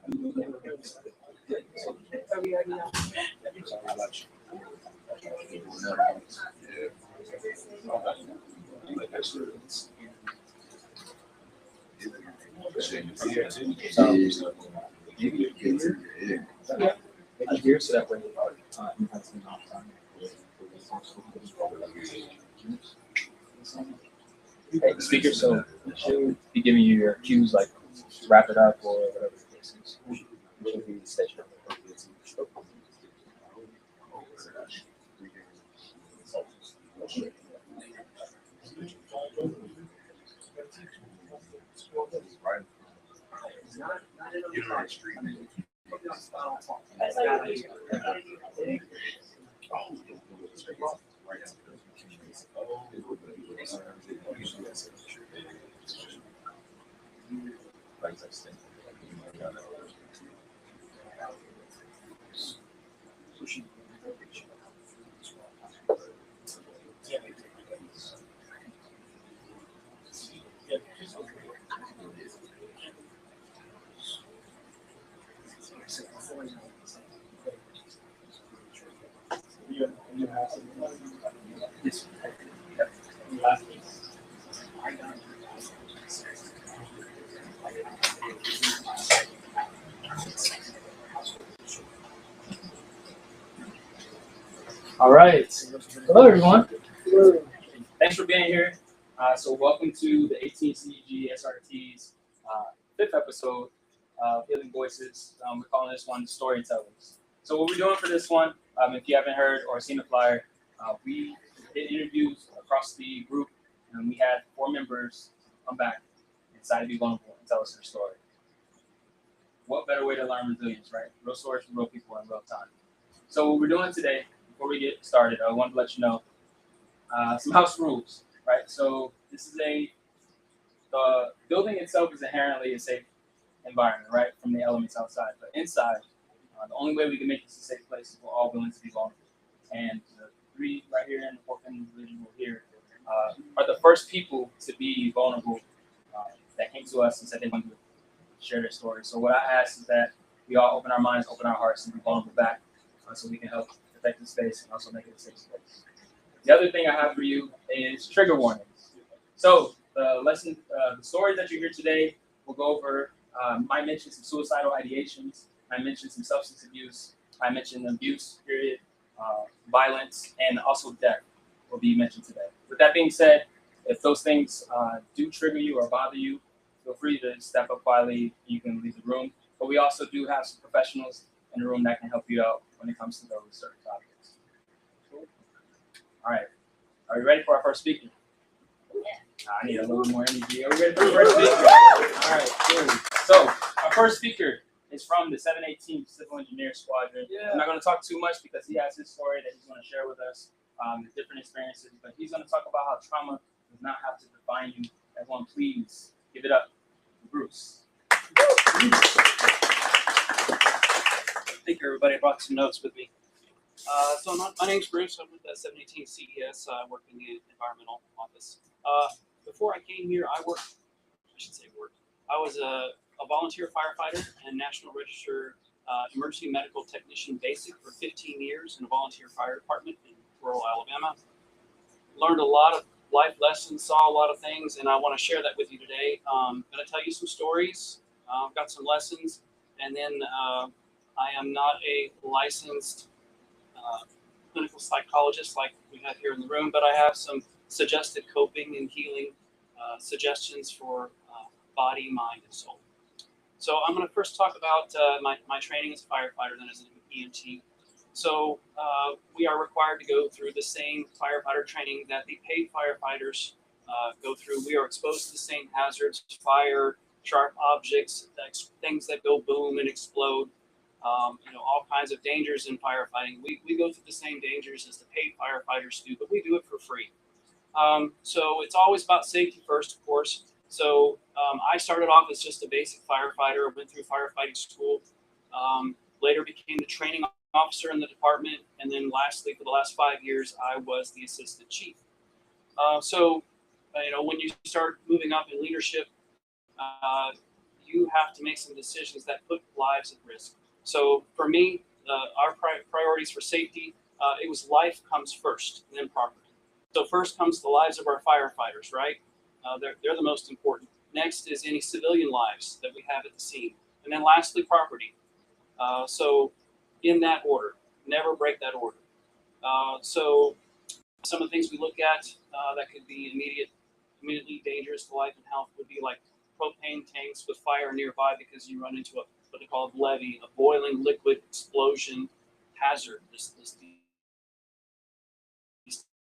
Here, so that way you have some time. Hey, speaker, so she'll be giving you your cues, like wrap it up or whatever the case is. She'll be stationary. All right. Hello, everyone. Thanks for being here. So welcome to the 18CG SRT's fifth episode of Healing Voices. We're calling this one Storytellers. So what we're doing for this one, if you haven't heard or seen the flyer, we did interviews across the group, and we had 4 members come back and decide to be vulnerable and tell us their story. What better way to learn resilience, right? Real stories from real people in real time. So what we're doing today, before we get started, I want to let you know some house rules, right? So this is the building itself is inherently a safe environment, right, from the elements outside. But inside, the only way we can make this a safe place is we're all willing to be vulnerable. And the 3 right here and the 4th individual here are the first people to be vulnerable that came to us and said they wanted to share their story. So what I ask is that we all open our minds, open our hearts, and be vulnerable back so we can help protect the space and also make it a safe space. The other thing I have for you is trigger warnings. So the lesson, the story that you hear today, will go over, I mentioned some suicidal ideations, I mentioned some substance abuse, I mentioned abuse, period, violence, and also death will be mentioned today. With that being said, if those things do trigger you or bother you, feel free to step up quietly. You can leave the room. But we also do have some professionals in the room that can help you out when it comes to those certain topics. Cool. All right. Are you ready for our first speaker? Yeah. I need a little more energy. Are we ready for the first speaker? All right. Cool. So our first speaker is from the 718 Civil Engineer Squadron. Yeah. I'm not going to talk too much because he has his story that he's going to share with us, the different experiences. But he's going to talk about how trauma does not have to define you. Everyone, please give it up for Bruce. Thank you, everybody. I brought some notes with me. So my name's Bruce. I'm with the 718 CES. I work in the environmental office. Before I came here, I was a volunteer firefighter and National Register Emergency Medical Technician Basic for 15 years in a volunteer fire department in rural Alabama. Learned a lot of life lessons, saw a lot of things, and I want to share that with you today. I'm going to tell you some stories. I've got some lessons, and then I am not a licensed clinical psychologist like we have here in the room, but I have some suggested coping and healing suggestions for body, mind, and soul. So I'm going to first talk about my training as a firefighter, then as an EMT. So we are required to go through the same firefighter training that the paid firefighters go through. We are exposed to the same hazards, fire, sharp objects, things that go boom and explode, all kinds of dangers in firefighting. We go through the same dangers as the paid firefighters do, but we do it for free. So it's always about safety first, of course. So I started off as just a basic firefighter, went through firefighting school, later became the training officer in the department, and then lastly, for the last 5 years, I was the assistant chief. So when you start moving up in leadership, you have to make some decisions that put lives at risk. So for me, our priorities for safety, it was life comes first, then property. So first comes the lives of our firefighters, right? They're the most important. Next is any civilian lives that we have at the scene. And then lastly, property. So in that order, never break that order. So some of the things we look at that could be immediately dangerous to life and health would be like propane tanks with fire nearby because you run into what they call a levee, a boiling liquid explosion hazard. These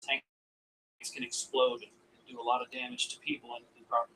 tanks can explode and do a lot of damage to people and property.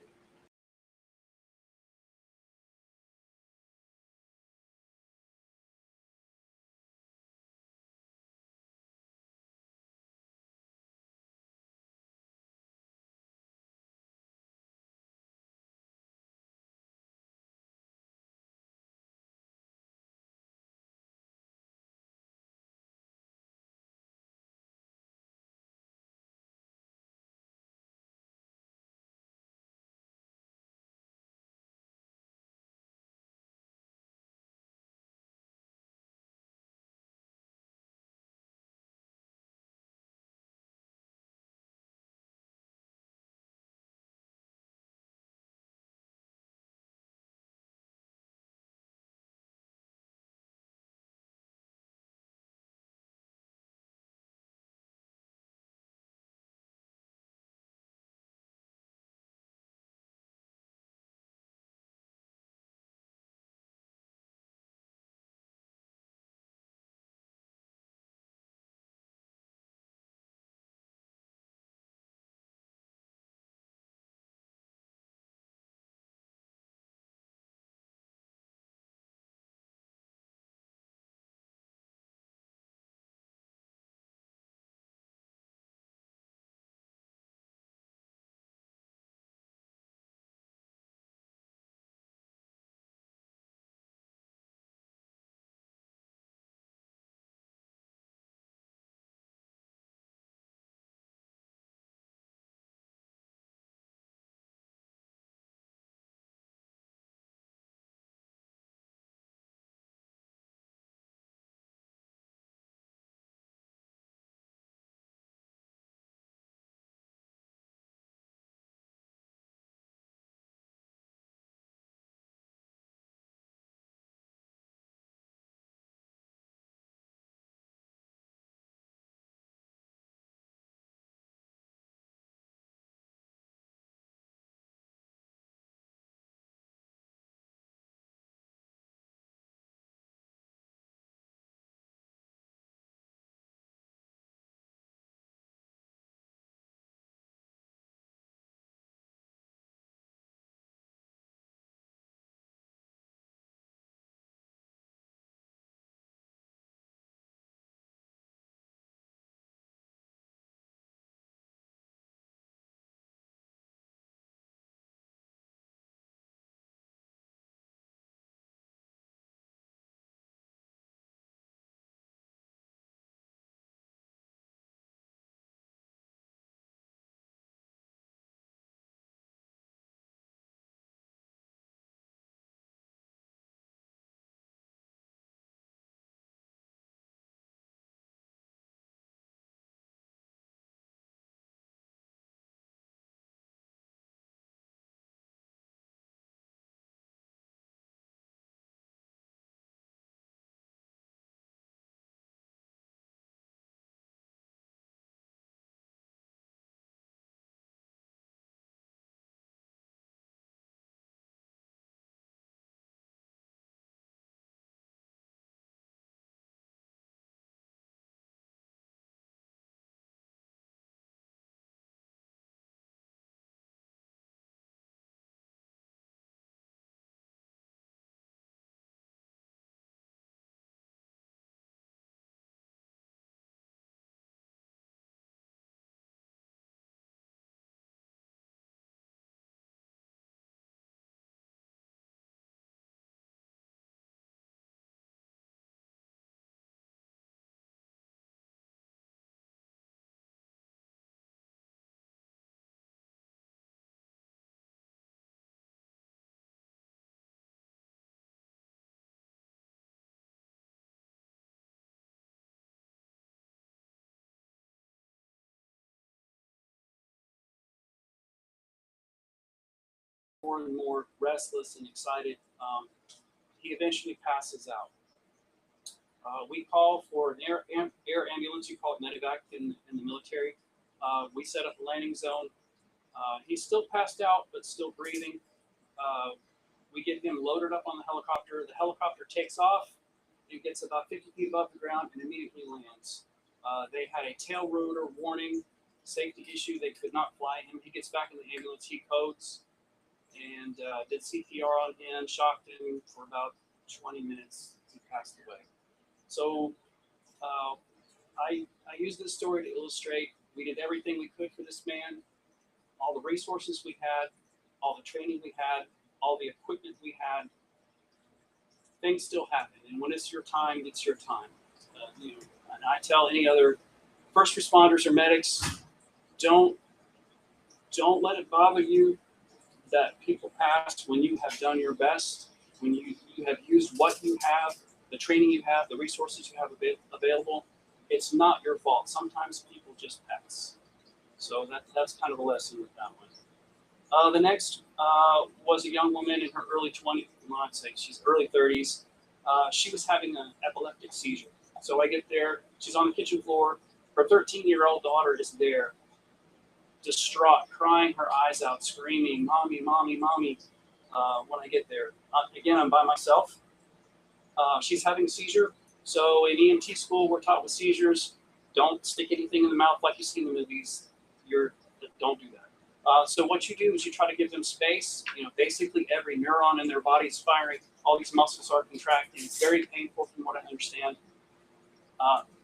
more and more restless and excited. He eventually passes out. We call for an air ambulance. You call it medevac in the military. We set up a landing zone. He's still passed out, but still breathing. We get him loaded up on the helicopter. The helicopter takes off. It gets about 50 feet above the ground and immediately lands. They had a tail rotor warning, safety issue. They could not fly him. He gets back in the ambulance. He codes and did CPR on him, shocked him for about 20 minutes. He passed away. So I use this story to illustrate we did everything we could for this man, all the resources we had, all the training we had, all the equipment we had. Things still happen, and when it's your time, it's your time. And I tell any other first responders or medics, don't let it bother you that people pass when you have done your best, when you have used what you have, the training you have, the resources you have available. It's not your fault. Sometimes people just pass. So that's kind of a lesson with that one. The next was a young woman in her early 20s, well, I'd say she's early 30s. She was having an epileptic seizure. So I get there, she's on the kitchen floor. Her 13-year-old daughter is there, distraught, crying her eyes out, screaming, "Mommy, mommy, mommy." When I get there, again, I'm by myself. She's having a seizure. So in EMT school, we're taught with seizures, don't stick anything in the mouth like you see in the movies. Don't do that. So what you do is you try to give them space. Basically every neuron in their body is firing. All these muscles are contracting. It's very painful from what I understand.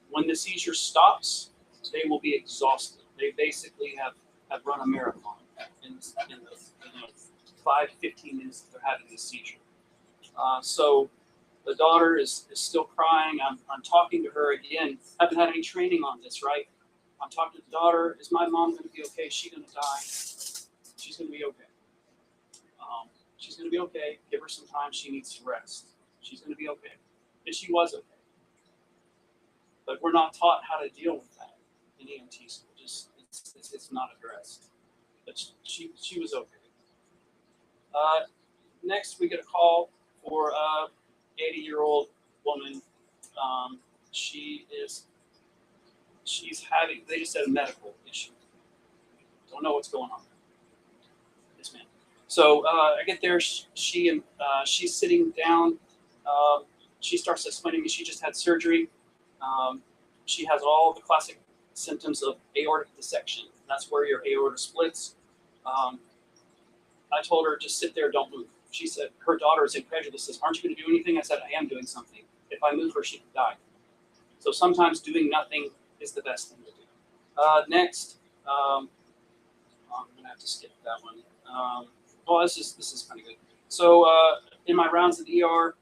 When the seizure stops, they will be exhausted. They basically have run a marathon in the 5 to 15 minutes that they're having this seizure. So the daughter is still crying. I'm talking to her again. I haven't had any training on this, right? I'm talking to the daughter. Is my mom going to be okay? Is she going to die? She's going to be okay. She's going to be okay. Give her some time. She needs to rest. She's going to be okay. And she was okay. But we're not taught how to deal with that in EMT school. It's not addressed. But she was okay. Next, we get a call for a 80-year-old woman. They just had a medical issue. Don't know what's going on. Yes, ma'am. So I get there. She's sitting down. She starts explaining to me she just had surgery. She has all the classic symptoms of aortic dissection. That's where your aorta splits. I told her, just sit there, don't move. She said, her daughter is incredulous, says, aren't you going to do anything? I said, I am doing something. If I move her, she can die. So sometimes doing nothing is the best thing to do. Next, I'm going to have to skip that one. This is kind of good. So in my rounds at the ER,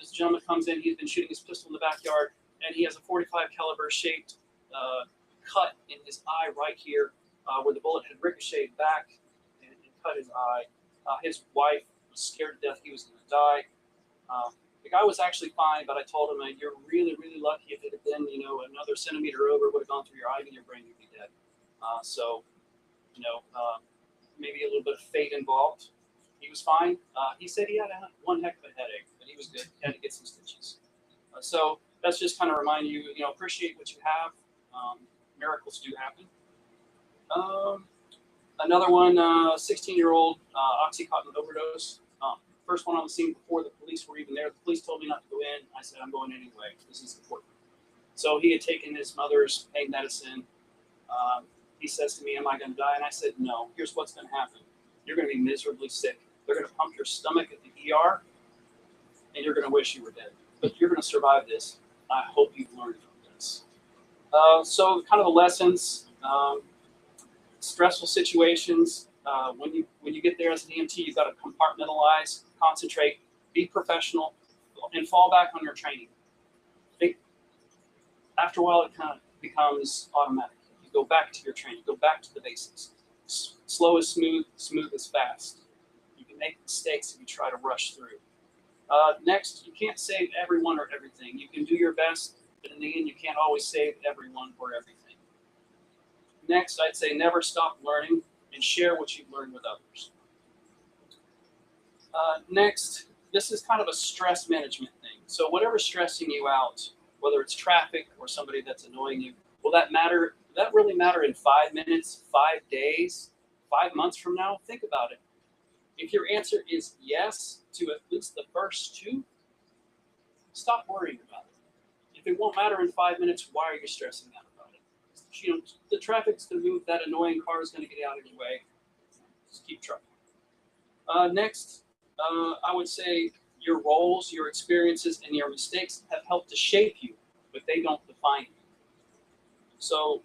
this gentleman comes in. He's been shooting his pistol in the backyard, and he has a .45 caliber shaped cut in his eye right here, where the bullet had ricocheted back and cut his eye. His wife was scared to death he was going to die. The guy was actually fine, but I told him, you're really, really lucky. If it had been, another centimeter over, it would have gone through your eye and your brain, you'd be dead. Maybe a little bit of fate involved. He was fine. He said he had one heck of a headache, but he was good. He had to get some stitches. So that's just kind of remind you, appreciate what you have. Miracles do happen. Another one, 16-year-old Oxycontin overdose. First one on the scene before the police were even there. The police told me not to go in. I said, I'm going anyway. This is important. So he had taken his mother's pain medicine. He says to me, am I going to die? And I said, no. Here's what's going to happen. You're going to be miserably sick. They're going to pump your stomach at the ER, and you're going to wish you were dead. But you're going to survive this. I hope you've learned from this. So kind of the lessons, stressful situations. When you get there as an EMT, you've got to compartmentalize, concentrate, be professional, and fall back on your training. After a while, it kind of becomes automatic. You go back to your training, go back to the basics. Slow is smooth, smooth is fast. You can make mistakes if you try to rush through. Next, you can't save everyone or everything. You can do your best, but in the end, you can't always save everyone or everything. Next, I'd say never stop learning and share what you've learned with others. Next, this is kind of a stress management thing. So whatever's stressing you out, whether it's traffic or somebody that's annoying you, will that matter? Will that really matter in 5 minutes, 5 days, 5 months from now? Think about it. If your answer is yes to at least the first two, stop worrying about it. If it won't matter in 5 minutes, why are you stressing out about it? You know, the traffic's going to move. That annoying car is going to get out of your way. Just keep trucking. Next, I would say your roles, your experiences, and your mistakes have helped to shape you, but they don't define you. So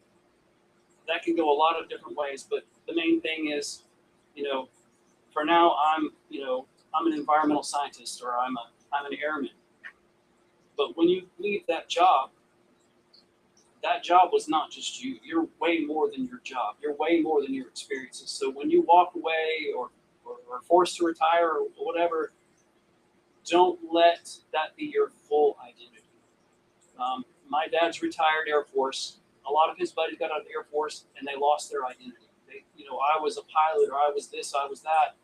that can go a lot of different ways. But the main thing is, you know, for now, I'm an environmental scientist, or I'm an airman. But when you leave that job was not just you. You're way more than your job. You're way more than your experiences. So when you walk away or forced to retire or whatever, don't let that be your full identity. My dad's retired Air Force. A lot of his buddies got out of the Air Force and they lost their identity. I was a pilot, or I was this, I was that,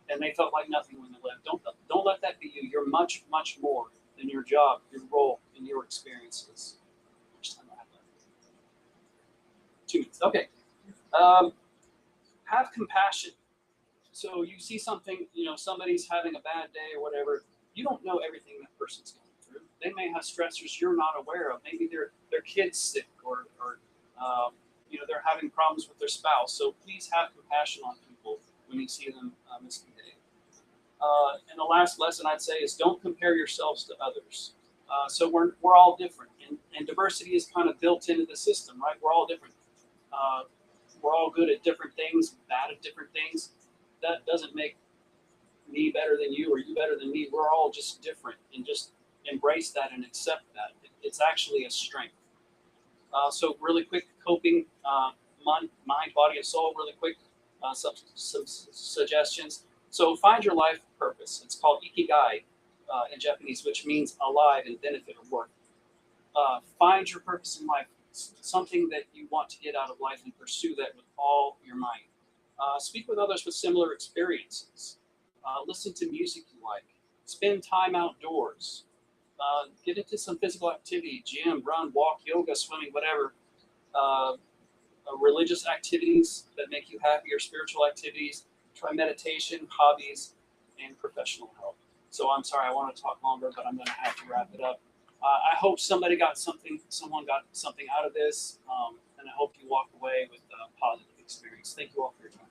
and they felt like nothing when they left. Don't let that be you. You're much, much more than your job, your role, and your experiences. 2 minutes. Okay. Have compassion. So you see something, somebody's having a bad day or whatever. You don't know everything that person's going through. They may have stressors you're not aware of. Maybe their kid's sick, or they're having problems with their spouse. So please have compassion on people when you see them misbehaving. And the last lesson I'd say is don't compare yourselves to others. So we're all different, and diversity is kind of built into the system, right? We're all different. We're all good at different things, bad at different things. That doesn't make me better than you or you better than me. We're all just different, and just embrace that and accept that. It's actually a strength. So really quick coping, mind, body, and soul, really quick, some suggestions. So find your life purpose. It's called ikigai in Japanese, which means alive and benefit or work. Find your purpose in life, something that you want to get out of life, and pursue that with all your might. Speak with others with similar experiences. Listen to music you like. Spend time outdoors. Get into some physical activity, gym, run, walk, yoga, swimming, whatever. Religious activities that make you happy, or spiritual activities. Try meditation, hobbies, and professional help. So I'm sorry, I want to talk longer, but I'm going to have to wrap it up. I hope someone got something out of this, and I hope you walk away with a positive experience. Thank you all for your time.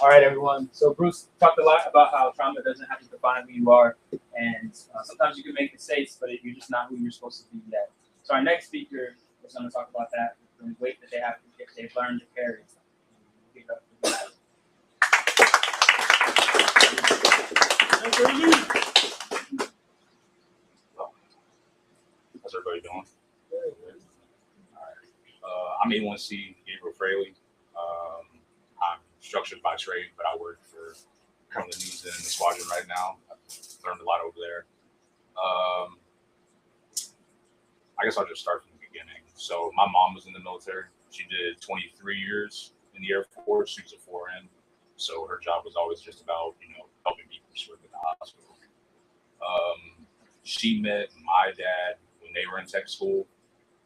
All right, everyone. So Bruce talked a lot about how trauma doesn't have to define who you are, and sometimes you can make mistakes, but you're just not who you're supposed to be yet. So our next speaker is going to talk about that, the weight that they've learned to carry. How's everybody doing? All right. I'm A1C Gabriel Fraley. I'm structured by trade, but I work for Criminal News in the Squadron right now. I've learned a lot over there. I guess I'll just start from the beginning. So my mom was in the military. She did 23 years in the Air Force. She was a 4N. So her job was always just about, helping people serve in the hospital. She met my dad when they were in tech school,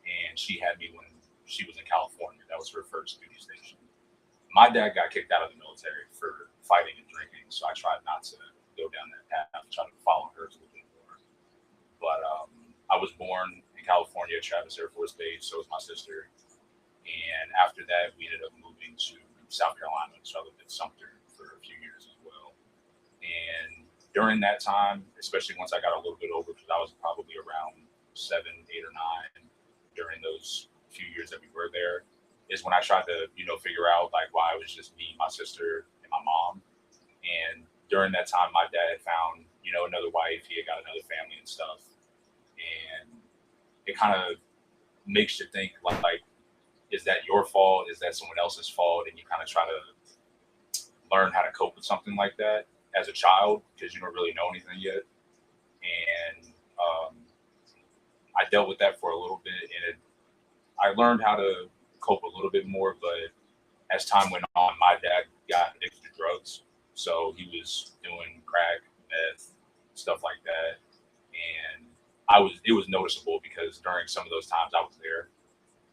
and she had me when she was in California. That was her first duty station. My dad got kicked out of the military for fighting and drinking, so I tried not to go down that path. I tried to follow hers a little bit more. But I was born in California, Travis Air Force Base, so was my sister. And after that, we ended up moving to South Carolina, so I lived in Sumter for a few years as well. And during that time, especially once I got a little bit older, because I was probably around 7, 8, or 9 during those few years that we were there, is when I tried to, figure out like why it was just me, my sister, and my mom. And during that time, my dad found, another wife. He had got another family and stuff. And it kind of makes you think like, is that your fault? Is that someone else's fault? And you kind of try to learn how to cope with something like that as a child, because you don't really know anything yet. And I dealt with that for a little bit, and I learned how to cope a little bit more. But as time went on, my dad got addicted to drugs. So he was doing crack, meth, stuff like that. And it was noticeable because during some of those times I was there.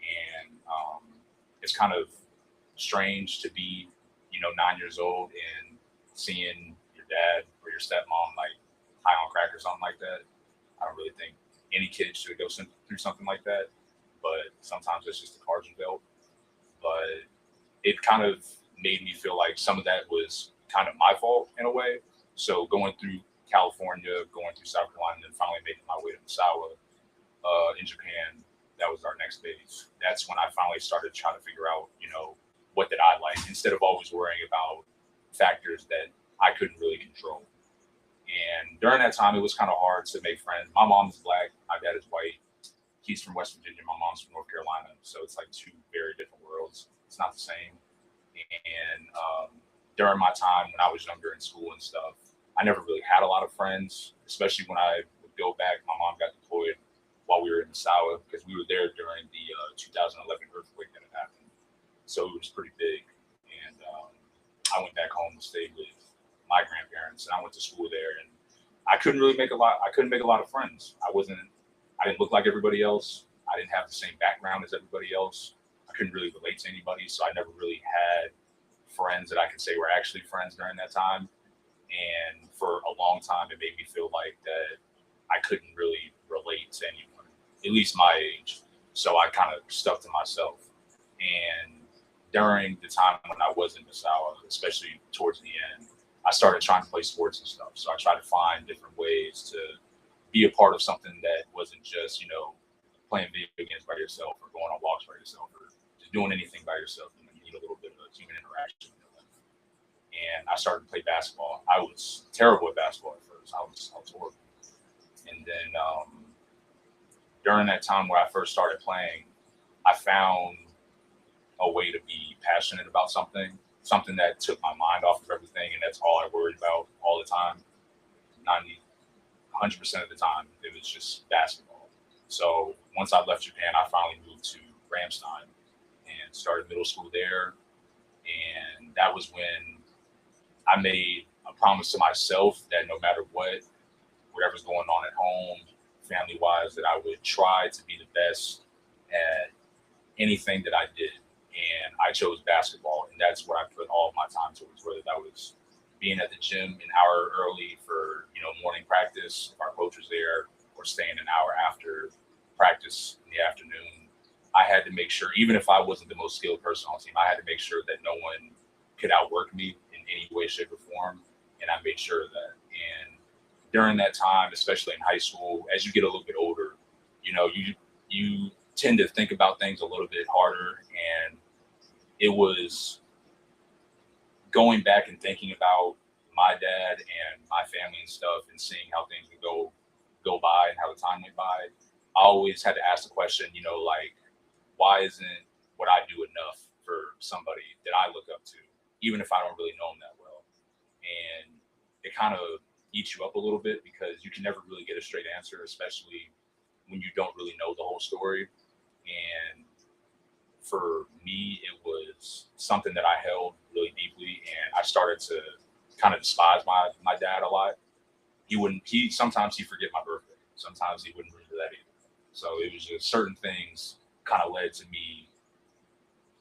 And it's kind of strange to be, 9 years old and seeing your dad or your stepmom like high on crack or something like that. I don't really think any kid should go through something like that, but sometimes it's just the cards are dealt. But it kind of made me feel like some of that was kind of my fault in a way. So going through California, going through South Carolina, and then finally making my way to Misawa in Japan, that was our next base. That's when I finally started trying to figure out, what did I like, instead of always worrying about factors that I couldn't really control. And during that time, it was kind of hard to make friends. My mom's Black, my dad is white. He's from West Virginia, my mom's from North Carolina. So it's like two very different worlds. It's not the same. And during my time when I was younger in school and stuff, I never really had a lot of friends, especially when I would go back. My mom got deployed while we were in Misawa because we were there during the 2011 earthquake that had happened. So it was pretty big. And I went back home to stay with my grandparents, and I went to school there. And I couldn't make a lot of friends. I didn't look like everybody else. I didn't have the same background as everybody else. I couldn't really relate to anybody, so I never really had friends that I could say were actually friends during that time. And for a long time, it made me feel like that I couldn't really relate to anyone, at least my age. So I kind of stuck to myself. And during the time when I was in Misawa, especially towards the end, I started trying to play sports and stuff. So I tried to find different ways to be a part of something that wasn't just, playing video games by yourself or going on walks by yourself or just doing anything by yourself. You need a little bit of human interaction in your life. And I started to play basketball. I was terrible at basketball at first. I was horrible. And then during that time where I first started playing, I found a way to be passionate about something that took my mind off of everything, and that's all I worried about all the time. 100% of the time, it was just basketball. So once I left Japan, I finally moved to Ramstein and started middle school there. And that was when I made a promise to myself that no matter whatever's going on at home, family-wise, that I would try to be the best at anything that I did. And I chose basketball, and that's what I put all of my time towards, whether that was being at the gym an hour early for, morning practice, if our coach was there, or staying an hour after practice in the afternoon. I had to make sure, even if I wasn't the most skilled person on the team, I had to make sure that no one could outwork me in any way, shape, or form. And I made sure of that. And during that time, especially in high school, as you get a little bit older, you tend to think about things a little bit harder. And it was going back and thinking about my dad and my family and stuff and seeing how things would go by and how the time went by. I always had to ask the question, why isn't what I do enough for somebody that I look up to, even if I don't really know them that well? And it kind of eats you up a little bit because you can never really get a straight answer, especially when you don't really know the whole story. And for me, it was something that I held really deeply, and I started to kind of despise my dad a lot. Sometimes he'd forget my birthday. Sometimes he wouldn't remember that either. So it was just certain things kind of led to me,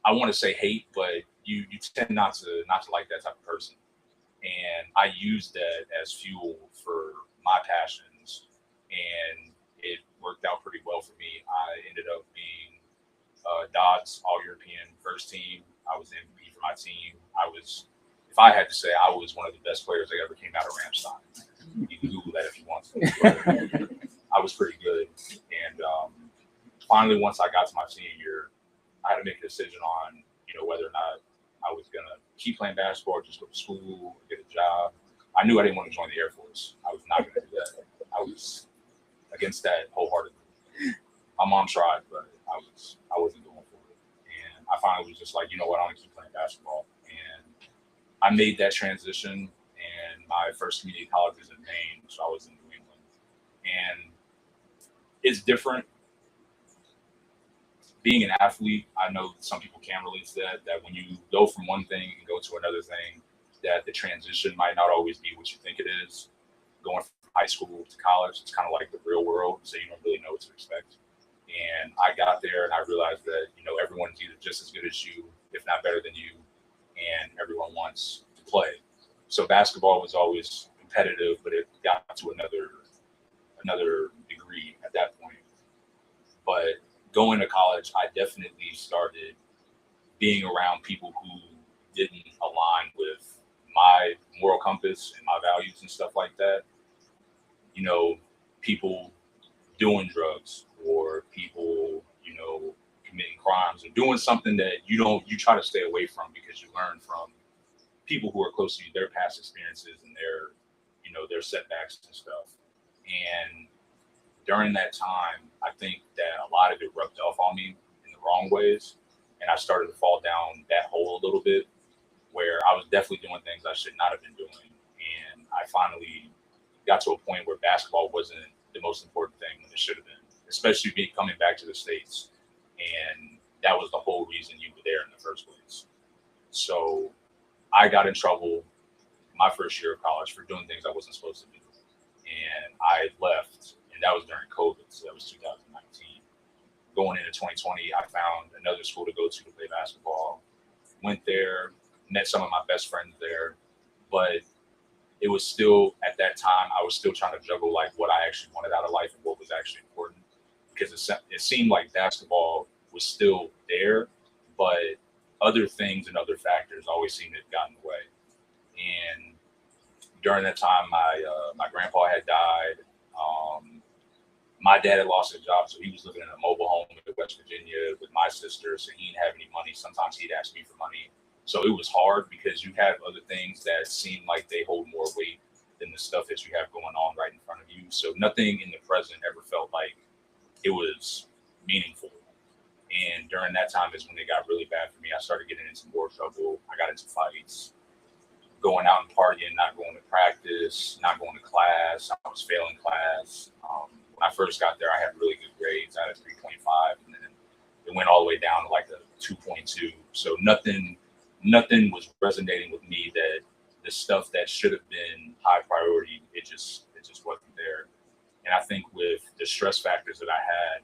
I want to say hate, but you tend not to like that type of person. And I used that as fuel for my passions, and it worked out pretty well for me. I ended up being Dodd's All-European first team. I was the MVP for my team. If I had to say, I was one of the best players that ever came out of Ramstein. You can Google that if you want to. But I was pretty good. And finally, once I got to my senior year, I had to make a decision on, whether or not I was going to keep playing basketball or just go to school, get a job. I knew I didn't want to join the Air Force. I was not going to do that. I was against that wholeheartedly. My mom tried, but I wasn't going for it. And I finally was just like, I want to keep playing basketball. And I made that transition, and my first community college was in Maine, so I was in New England. And it's different being an athlete, I know some people can relate to that when you go from one thing and go to another thing, that the transition might not always be what you think it is. Going from high school to college, it's kind of like the real world, so you don't really know what to expect. And I got there and I realized that, everyone's either just as good as you, if not better than you, and everyone wants to play. So basketball was always competitive, but it got to another degree at that point. But going to college, I definitely started being around people who didn't align with my moral compass and my values and stuff like that. People doing drugs, or people, committing crimes, or doing something that you try to stay away from, because you learn from people who are close to you, their past experiences and their setbacks and stuff. And during that time, I think that a lot of it rubbed off on me in the wrong ways. And I started to fall down that hole a little bit, where I was definitely doing things I should not have been doing. And I finally got to a point where basketball wasn't the most important thing when it should have been, especially coming back to the States. And that was the whole reason you were there in the first place. So I got in trouble my first year of college for doing things I wasn't supposed to do. And I left, and that was during COVID, so that was 2019. Going into 2020, I found another school to go to play basketball. Went there, met some of my best friends there, but it was still, at that time, I was still trying to juggle like what I actually wanted out of life and what was actually important, because it seemed like basketball was still there, but other things and other factors always seemed to have gotten in the way. And during that time, my grandpa had died. My dad had lost his job, so he was living in a mobile home in West Virginia with my sister, so he didn't have any money. Sometimes he'd ask me for money. So it was hard, because you have other things that seem like they hold more weight than the stuff that you have going on right in front of you. So nothing in the present ever felt like it was meaningful. And during that time is when it got really bad for me. I started getting into more trouble. I got into fights, going out and partying, not going to practice, not going to class. I was failing class. When I first got there, I had really good grades. I had a 3.5, and then it went all the way down to like a 2.2. So nothing was resonating with me, that the stuff that should have been high priority, it just wasn't there. And I think with the stress factors that I had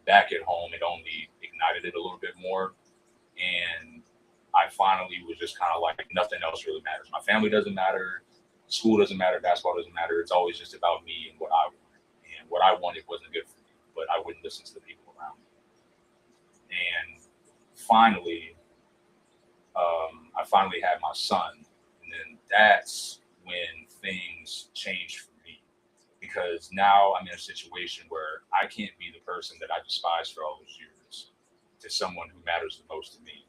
back at home, it only ignited it a little bit more. And I finally was just kind of like, nothing else really matters. My family doesn't matter. School doesn't matter. Basketball doesn't matter. It's always just about me and what I want. And what I wanted wasn't good for me, but I wouldn't listen to the people around me. And finally, I finally had my son. And then that's when things changed for me, because now I'm in a situation where I can't be the person that I despised for all those years to someone who matters the most to me.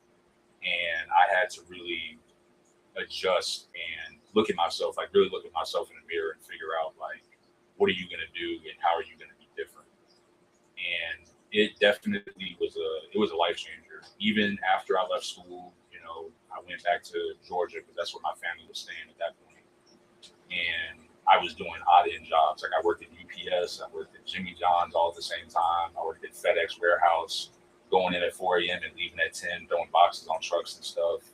And I had to really adjust and really look at myself in the mirror and figure out, like, what are you going to do and how are you going to be different? And it definitely was a life changer. Even after I left school, I went back to Georgia, because that's where my family was staying at that point. And I was doing odd-end jobs. Like, I worked at UPS, I worked at Jimmy John's all at the same time. I worked at FedEx warehouse, going in at 4 a.m. and leaving at 10, throwing boxes on trucks and stuff.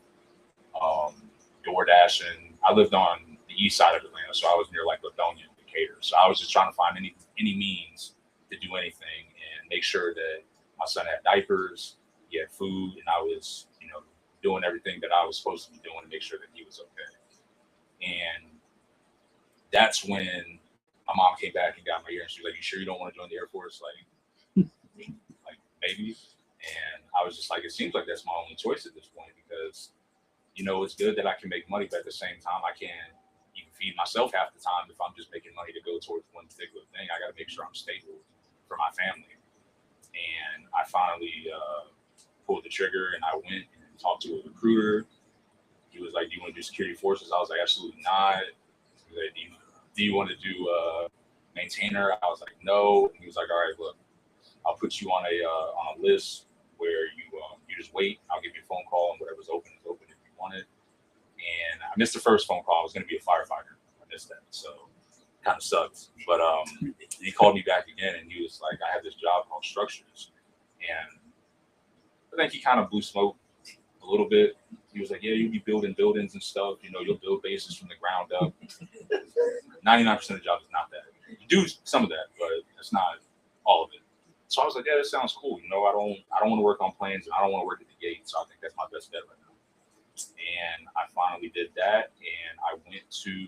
Door dashing. I lived on the east side of Atlanta, so I was near like Lithonia and Decatur. So I was just trying to find any means to do anything and make sure that my son had diapers, he had food, and I was, doing everything that I was supposed to be doing to make sure that he was okay. And that's when my mom came back and got my ear, and she was like, "You sure you don't want to join the Air Force?" Like maybe. And I was just like, it seems like that's my only choice at this point, because it's good that I can make money, but at the same time, I can't even feed myself half the time if I'm just making money to go towards one particular thing. I got to make sure I'm stable for my family. And I finally pulled the trigger, and I went and talked to a recruiter. He was like, "Do you want to do security forces?" I was like, "Absolutely not." He was like, do you want to do maintainer? I was like, "No." And he was like, "All right, look, I'll put you on a list where you just wait. I'll give you a phone call, and whatever's open is open if you want it." And I missed the first phone call. I was going to be a firefighter. I missed that, so kind of sucks. But he called me back again, and he was like, "I have this job called Structures, and I think he kind of blew smoke a little bit. He was like, yeah, you'll be building buildings and stuff. You know, you'll build bases from the ground up. 99% of the job is not that. You do some of that, but it's not all of it. So I was like, yeah, that sounds cool. You know, I don't want to work on planes and I don't want to work at the gate. So I think that's my best bet right now. And I finally did that, and I went to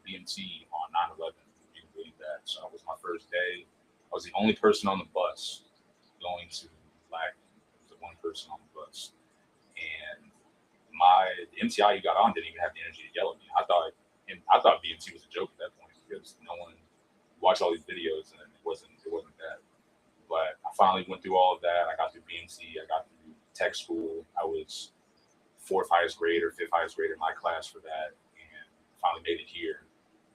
BMT on 9/11. You can believe that. So it was my first day. I was the only person on the bus going to Black. I was the one person on the bus, and the MTI you got on didn't even have the energy to yell at me. I thought BMT was a joke at that point because no one watched all these videos, and it wasn't that. But I finally went through all of that. I got through BMT. I got through tech school. I was 4th highest grade or 5th highest grade in my class for that, and finally made it here.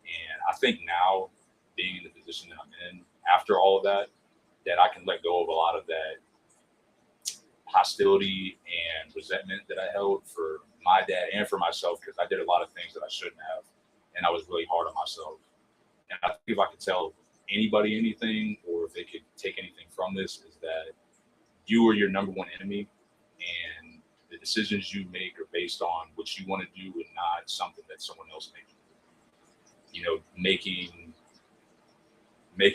And I think now, being in the position that I'm in, after all of that, that I can let go of a lot of that hostility and resentment that I held for my dad and for myself, because I did a lot of things that I shouldn't have, and I was really hard on myself. And I think if I could tell anybody anything, or if they could take anything from this, is that you are your number one enemy, and the decisions you make are based on what you want to do and not something that someone else makes you do. You know, making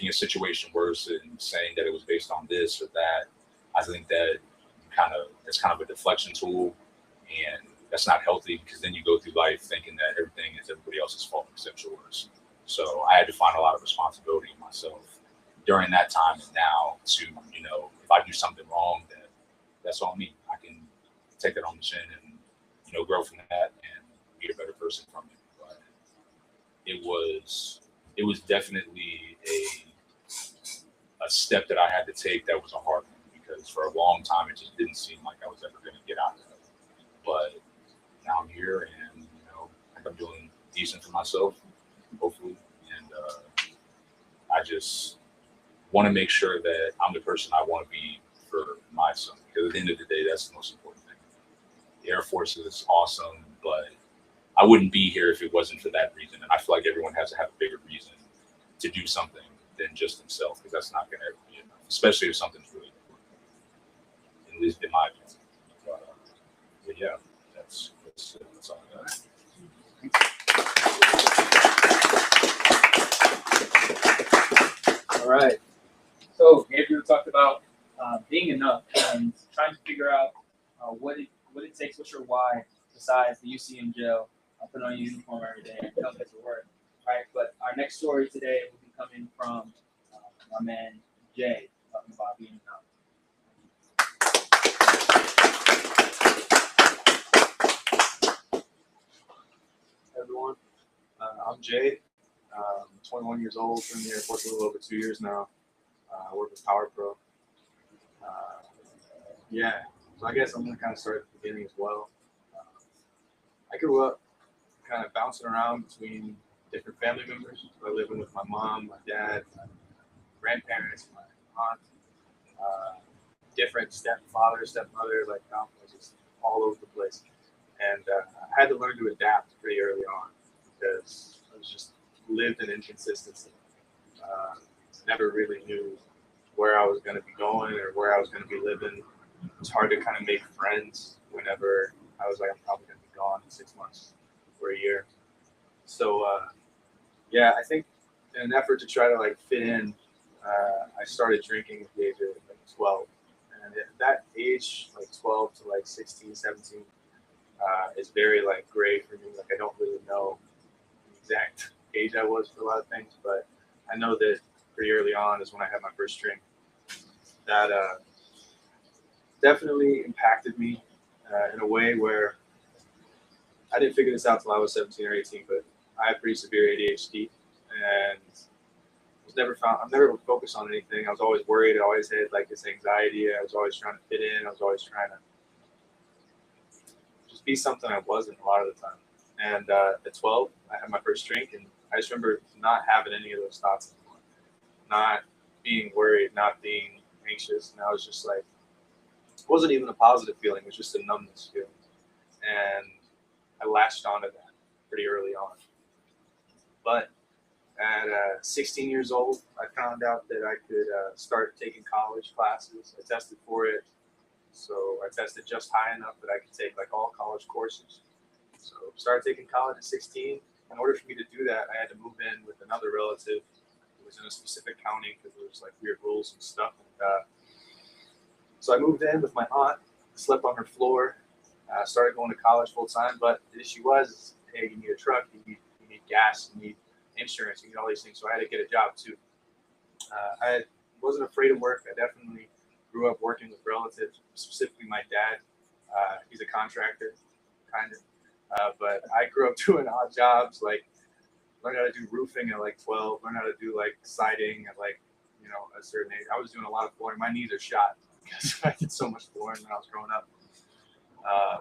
a situation worse and saying that it was based on this or that, I think that it's kind of a deflection tool, and that's not healthy, because then you go through life thinking that everything is everybody else's fault except yours. So I had to find a lot of responsibility in myself during that time and now to, you know, if I do something wrong, that's on me. I can take it on the chin and, you know, grow from that and be a better person from it. But it was definitely a step that I had to take that was a hard one, because for a long time it just didn't seem like I was ever going to get out of it. But now I'm here, and, you know, I think I'm doing decent for myself, hopefully. And I just want to make sure that I'm the person I want to be for my son, because at the end of the day, that's the most important thing. The Air Force is awesome, but I wouldn't be here if it wasn't for that reason. And I feel like everyone has to have a bigger reason to do something than just themselves, because that's not going to ever be enough, especially if something's really important, at least in my opinion. But yeah, that's all I got. All right. So Gabriel talked about being enough and trying to figure out what it takes, what's your why, besides the UC in jail, put on a uniform every day and come to work, right? But our next story today will be coming from our man Jay, talking about being enough. Hey everyone, I'm Jay. I'm 21 years old, been in the Air Force a little over 2 years now. I work with Power Pro. Yeah, so I guess I'm gonna kind of start at the beginning as well. I grew up kind of bouncing around between different family members. I living with my mom, my dad, my grandparents, my aunt, different stepfather, stepmother, like I was just all over the place. And I had to learn to adapt pretty early on, because I was just lived in inconsistency. Never really knew where I was going to be going or where I was going to be living. It was hard to kind of make friends whenever I was like, I'm probably going to be gone in 6 months or a year. So yeah, I think in an effort to try to like fit in, I started drinking at the age of like 12. And at that age, like 12 to like 16, 17, is very like gray for me. Like I don't really know the exact age I was for a lot of things, but I know that pretty early on is when I had my first drink. That definitely impacted me in a way where I didn't figure this out till I was 17 or 18, but I had pretty severe ADHD, and I'm never focused on anything. I was always worried. I always had like this anxiety. I was always trying to fit in. I was always trying to just be something I wasn't a lot of the time. And at 12, I had my first drink, and I just remember not having any of those thoughts anymore, not being worried, not being anxious. And I was just like, it wasn't even a positive feeling. It was just a numbness feeling. And I latched onto that pretty early on. But at 16 years old, I found out that I could start taking college classes. I tested for it, So I tested just high enough that I could take like all college courses. So started taking college at 16. In order for me to do that, I had to move in with another relative who was in a specific county because there was like weird rules and stuff. And so I moved in with my aunt, slept on her floor, started going to college full time. But the issue was, hey, you need a truck, you need gas, you need insurance, you need all these things. So I had to get a job too. I wasn't afraid of work. I definitely grew up working with relatives, specifically my dad. He's a contractor, kind of. But I grew up doing odd jobs, like learned how to do roofing at like 12, learned how to do like siding at like, a certain age. I was doing a lot of flooring. My knees are shot because I did so much flooring when I was growing up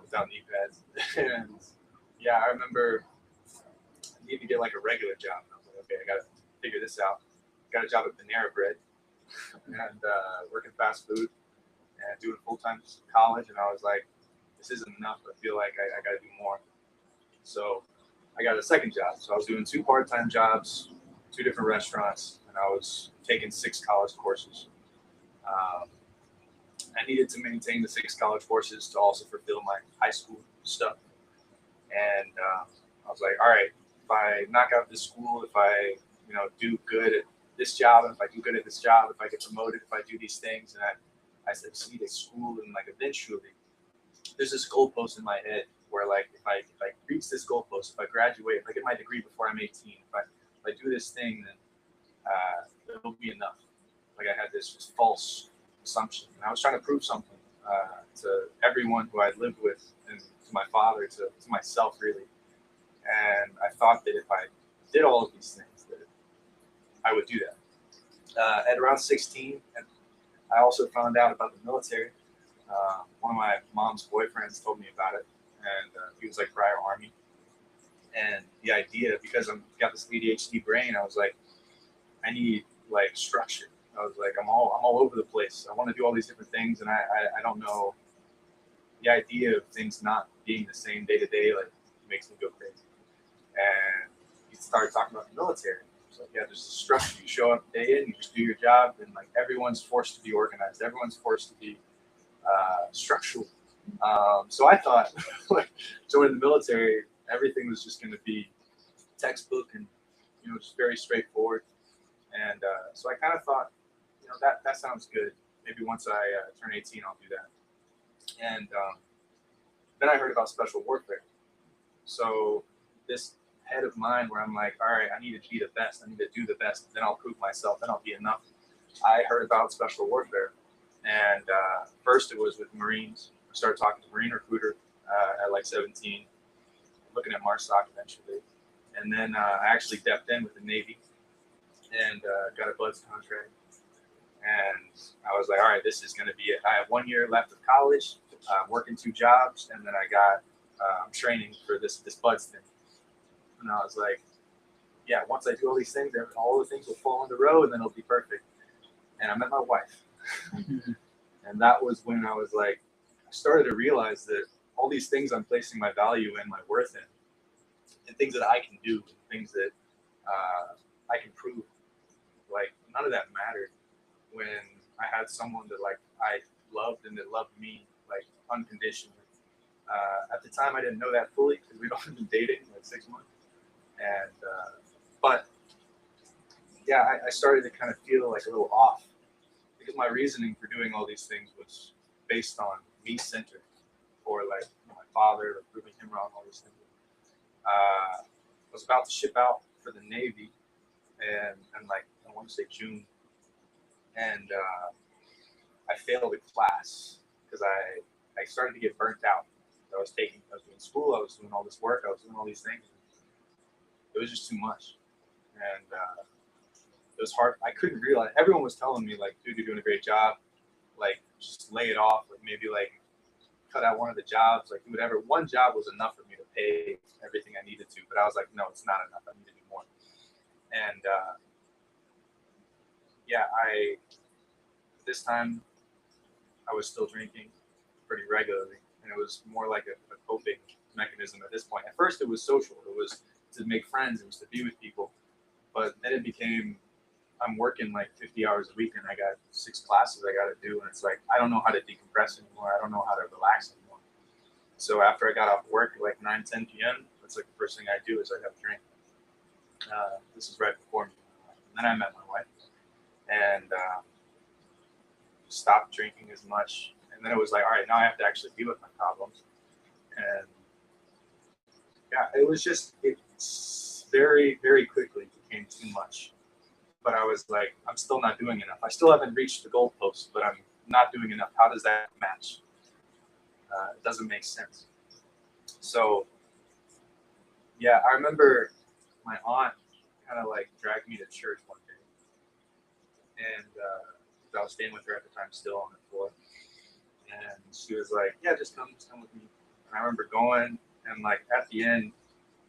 without knee pads. And yeah, I remember I needed to get like a regular job. And I was like, okay, I got to figure this out. Got a job at Panera Bread and working fast food and doing full-time college. And I was like, this isn't enough. I feel like I got to do more. So I got a second job. So I was doing 2 part-time jobs, 2 different restaurants, and I was taking 6 college courses. I needed to maintain the 6 college courses to also fulfill my high school stuff. And I was like, all right, if I knock out this school, if I, do good at this job, and if I do good at this job, if I get promoted, if I do these things, and I succeed at school, and like eventually, there's this goalpost in my head where like if I reach this goalpost, if I graduate, if I get my degree before I'm 18, if I do this thing, then it'll be enough. Like I had this just false assumption, and I was trying to prove something to everyone who I lived with, and to my father, to myself, really. And I thought that if I did all of these things, that I would do that. At around 16, and I also found out about the military. One of my mom's boyfriends told me about it, and he was like prior Army. And the idea, because I've got this ADHD brain, I was like, I need like structure. I was like, I'm all over the place. I want to do all these different things, and I don't know. The idea of things not being the same day to day like makes me go crazy. And he started talking about the military. It's like, yeah, there's a structure. You show up day in, you just do your job, and like everyone's forced to be organized. Everyone's forced to be structural. So I thought, like, joining the military, everything was just going to be textbook and just very straightforward. And so I kind of thought, that sounds good. Maybe once I turn 18, I'll do that. And then I heard about special warfare. So this head of mine where I'm like, all right, I need to be the best. I need to do the best. Then I'll prove myself. Then I'll be enough. I heard about special warfare. And first it was with Marines. I started talking to Marine recruiter at like 17, looking at MARSOC eventually. And then I actually depped in with the Navy and got a BUDS contract. And I was like, all right, this is going to be it. I have 1 year left of college, working 2 jobs, and then I got I'm training for this BUDS thing. And I was like, yeah, once I do all these things, all the things will fall into row, and then it'll be perfect. And I met my wife. And that was when I was like, I started to realize that all these things I'm placing my value in, my worth in, and things that I can do, and things that I can prove, like none of that mattered when I had someone that like I loved and that loved me like unconditionally. At the time, I didn't know that fully because we'd only been dating like 6 months. And but yeah, I started to kind of feel like a little off because my reasoning for doing all these things was based on me centered, or like my father, like proving him wrong, all these things. I was about to ship out for the Navy, and like I want to say June, and I failed a class because I started to get burnt out. I was doing school, I was doing all this work, I was doing all these things. It was just too much, and it was hard. I couldn't realize. Everyone was telling me like, dude, you're doing a great job. Like, just lay it off. Like maybe like cut out one of the jobs. Like do whatever. One job was enough for me to pay everything I needed to. But I was like, no, it's not enough. I need to do more. And yeah, this time I was still drinking pretty regularly, and it was more like a coping mechanism at this point. At first, it was social. It was to make friends. It was to be with people. But then it became I'm working like 50 hours a week and I got 6 classes I got to do. And it's like, I don't know how to decompress anymore. I don't know how to relax anymore. So after I got off work at like 9, 10 p.m., that's like the first thing I do is I have a drink. This is right before me. And then I met my wife and stopped drinking as much. And then it was like, all right, now I have to actually deal with my problems. And yeah, it was just, it's very, very quickly became too much. But I was like, I'm still not doing enough. I still haven't reached the goalpost, but I'm not doing enough. How does that match? It doesn't make sense. So, yeah, I remember my aunt kind of like dragged me to church one day. And I was staying with her at the time still on the floor. And she was like, yeah, just come with me. And I remember going, and like at the end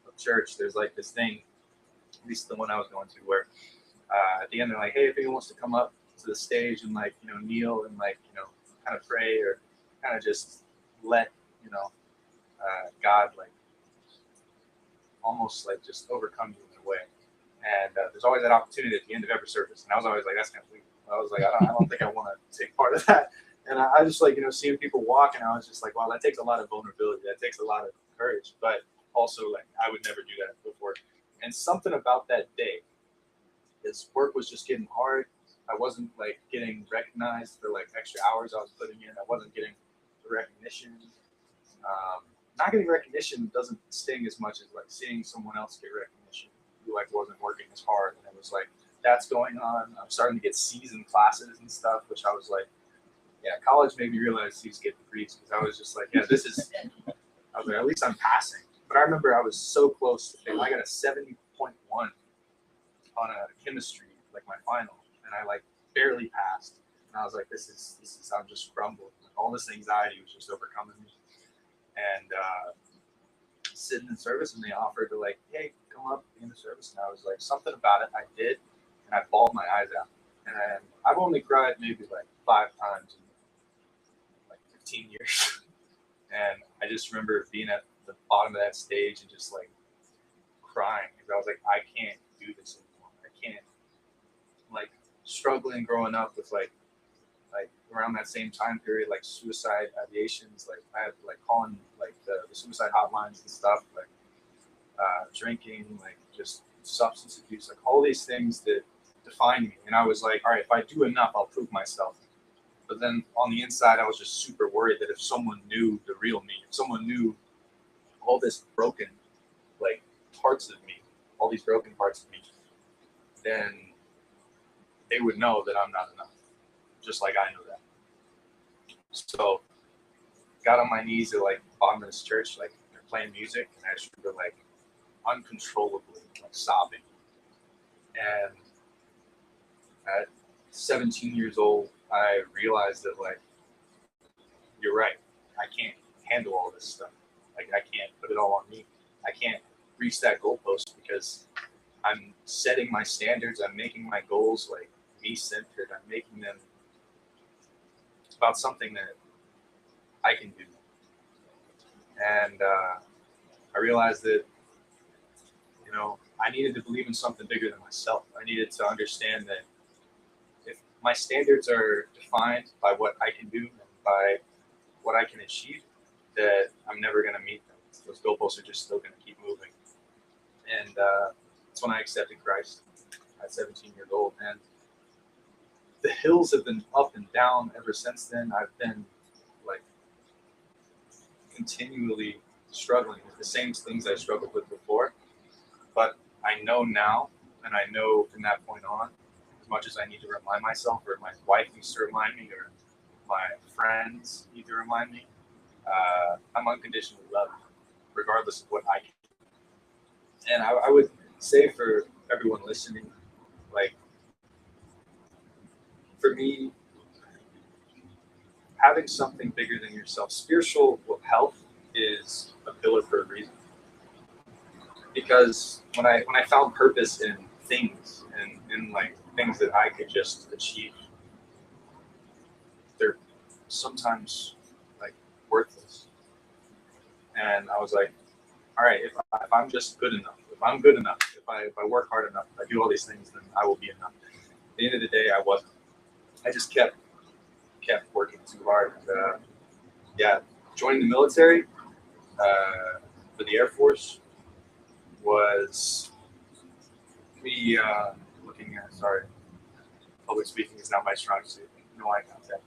of church, there's like this thing, at least the one I was going to, where at the end they're like, hey, if anyone wants to come up to the stage and like, you know, kneel and like, you know, kind of pray or kind of just let, you know, God like almost like just overcome you in a way. And there's always that opportunity at the end of every service. And I was always like, that's kind of weird. I was like, I don't think I want to take part of that. And I just like, you know, seeing people walk, and I was just like, wow, that takes a lot of vulnerability. That takes a lot of courage. But also, like, I would never do that before. And something about that day, his work was just getting hard. I wasn't like getting recognized for like extra hours I was putting in. I wasn't getting the recognition. Not getting recognition doesn't sting as much as like seeing someone else get recognition who like wasn't working as hard. And it was like, that's going on. I'm starting to get C's in classes and stuff, which I was like, yeah, college made me realize C's get degrees, because I was just like, yeah, this is, I was like, at least I'm passing. But I remember I was so close to failing. I got a 70.1 on a chemistry, like my final, and I like barely passed. And I was like, this is, I'm just crumbling. Like, all this anxiety was just overcoming me. And sitting in service, and they offered to like, hey, come up in the service. And I was like, something about it I did, and I bawled my eyes out. And I've only cried maybe like 5 times in like 15 years. And I just remember being at the bottom of that stage and just like crying, because I was like, I can't do this anymore. I can't. Like struggling growing up with like around that same time period, like suicide ideations, like I had like calling like the suicide hotlines and stuff, like drinking, like just substance abuse, like all these things that define me. And I was like, all right, if I do enough, I'll prove myself. But then on the inside, I was just super worried that if someone knew the real me, if someone knew all this broken, like parts of me, all these broken parts of me, then they would know that I'm not enough, just like I know that. So got on my knees at like bottom of this church, like they're playing music, and I just remember like uncontrollably like sobbing. And at 17 years old, I realized that like, you're right, I can't handle all this stuff. Like I can't put it all on me. I can't reach that goalpost because I'm setting my standards. I'm making my goals like me-centered. I'm making them about something that I can do. And I realized that, you know, I needed to believe in something bigger than myself. I needed to understand that if my standards are defined by what I can do and by what I can achieve, that I'm never going to meet them. Those goalposts are just still going to keep moving. And that's when I accepted Christ at 17 years old. And the hills have been up and down ever since then. I've been like continually struggling with the same things I struggled with before. But I know now, and I know from that point on, as much as I need to remind myself, or my wife needs to remind me, or my friends need to remind me, I'm unconditionally loved, regardless of what I can do. And I would say for everyone listening, like, for me, having something bigger than yourself, spiritual health is a pillar for a reason. Because when I found purpose in things and in like things that I could just achieve, they're sometimes like worthless. And I was like, all right, if I'm just good enough, if I'm good enough, if I work hard enough, if I do all these things, then I will be enough. the end of the day, I wasn't. I just kept working too hard. And, yeah, joining the military for the Air Force was me looking at. Sorry, public speaking is not my strong suit. No eye contact.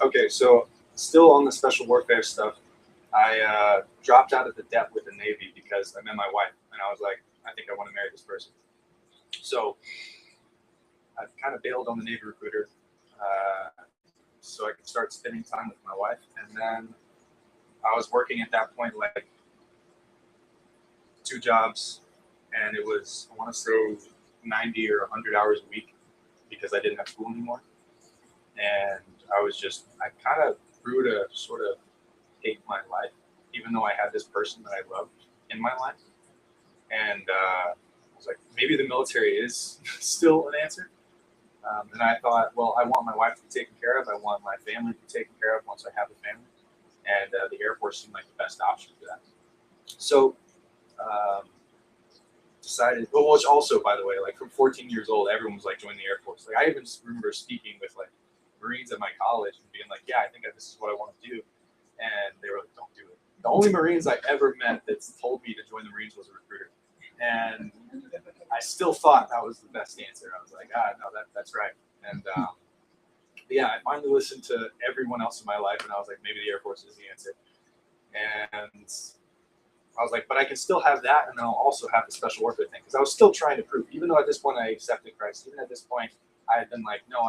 Okay, so still on the special warfare stuff, I dropped out of the depth with the Navy because I met my wife, and I was like, I think I want to marry this person. So I kind of bailed on the Navy recruiter so I could start spending time with my wife. And then I was working at that point like 2 jobs, and it was, I want to say 90 or 100 hours a week because I didn't have school anymore. And I kind of grew to sort of hate my life, even though I had this person that I loved in my life. And I was like, maybe the military is still an answer. And I thought, well, I want my wife to be taken care of. I want my family to be taken care of once I have a family. And the Air Force seemed like the best option for that. So decided, well, which also, by the way, like from 14 years old, everyone was like, join the Air Force. Like I even remember speaking with like Marines at my college and being like, yeah, I think this is what I want to do. And they were like, don't do it. The only Marines I ever met that told me to join the Marines was a recruiter. And I still thought that was the best answer. I was like, no, that's right. And yeah, I finally listened to everyone else in my life, and I was like, maybe the Air Force is the answer. And I was like, but I can still have that, and then I'll also have the special warfare thing, because I was still trying to prove, even though at this point I accepted Christ, even at this point I had been like, no,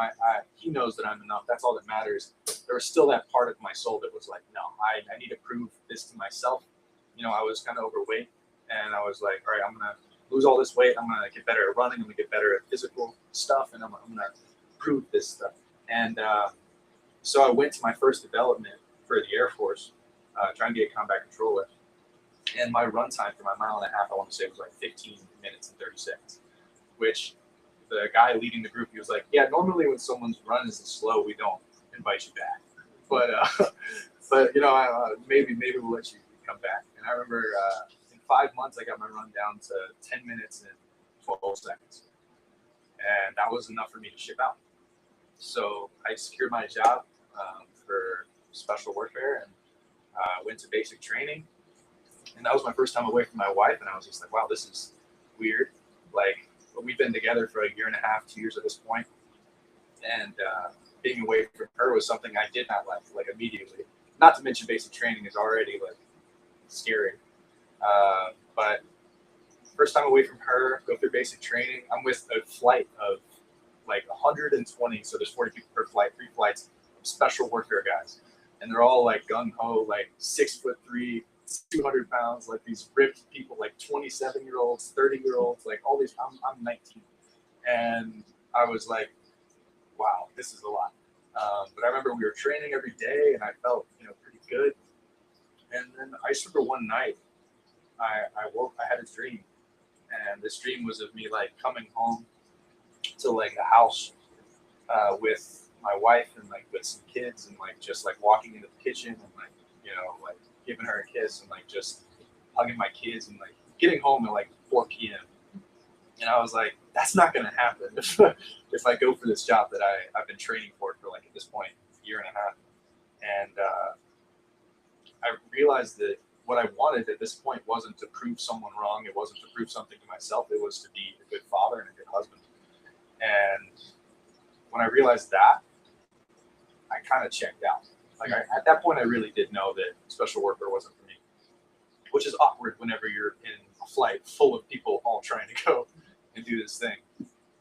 he knows that I'm enough. That's all that matters. There was still that part of my soul that was like, no, I need to prove this to myself. You know, I was kind of overweight, and I was like, all right, I'm gonna lose all this weight. I'm gonna get better at running. I'm gonna get better at physical stuff, and I'm gonna prove this stuff. And so I went to my first development for the Air Force, trying to get combat controller. And my run time for my 1.5 miles, I want to say, was like 15 minutes and 30 seconds, which the guy leading the group, he was like, yeah, normally when someone's run is slow, we don't invite you back. But you know, maybe we'll let you come back. And I remember in 5 months, I got my run down to 10 minutes and 12 seconds. And that was enough for me to ship out. So I secured my job for special warfare and went to basic training. And that was my first time away from my wife. And I was just like, wow, this is weird. Like, we've been together for 1.5 years, 2 years at this point. And being away from her was something I did not like immediately. Not to mention basic training is already like scary. But first time away from her, go through basic training. I'm with a flight of like 120. So there's 40 people per flight, 3 flights of special warfare guys. And they're all like gung-ho, like 6'3", 200 pounds, like these ripped people, like 27-year-olds, 30-year-olds, like all these. I'm 19, and I was like, wow, this is a lot. But I remember we were training every day, and I felt, pretty good. And then I just remember one night, I woke. I had a dream, and this dream was of me like coming home to like a house with my wife and like with some kids, and like just like walking into the kitchen and like like giving her a kiss and like just hugging my kids and like getting home at like 4 p.m. And I was like, that's not going to happen if I go for this job that I've been training for like at this point, 1.5 years. And I realized that what I wanted at this point wasn't to prove someone wrong. It wasn't to prove something to myself. It was to be a good father and a good husband. And when I realized that, I kind of checked out. Like at that point, I really did know that special warfare wasn't for me, which is awkward whenever you're in a flight full of people all trying to go and do this thing.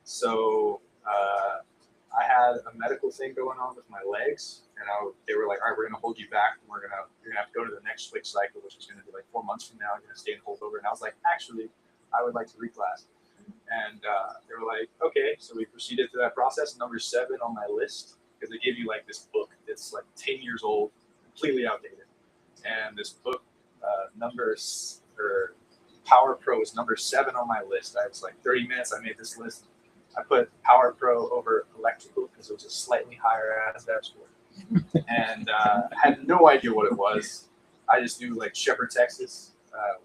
So I had a medical thing going on with my legs, and they were like, all right, we're going to hold you back, and you're going to have to go to the next switch cycle, which is going to be like 4 months from now. You're going to stay in holdover. And I was like, actually, I would like to reclass. And they were like, okay. So we proceeded through that process. Number 7 on my list, because they give you like this book that's like 10 years old, completely outdated. And this book, Power Pro is number 7 on my list. I was like 30 minutes, I made this list. I put Power Pro over electrical because it was a slightly higher ASVAB score. And I had no idea what it was. I just knew like Shepherd, Texas,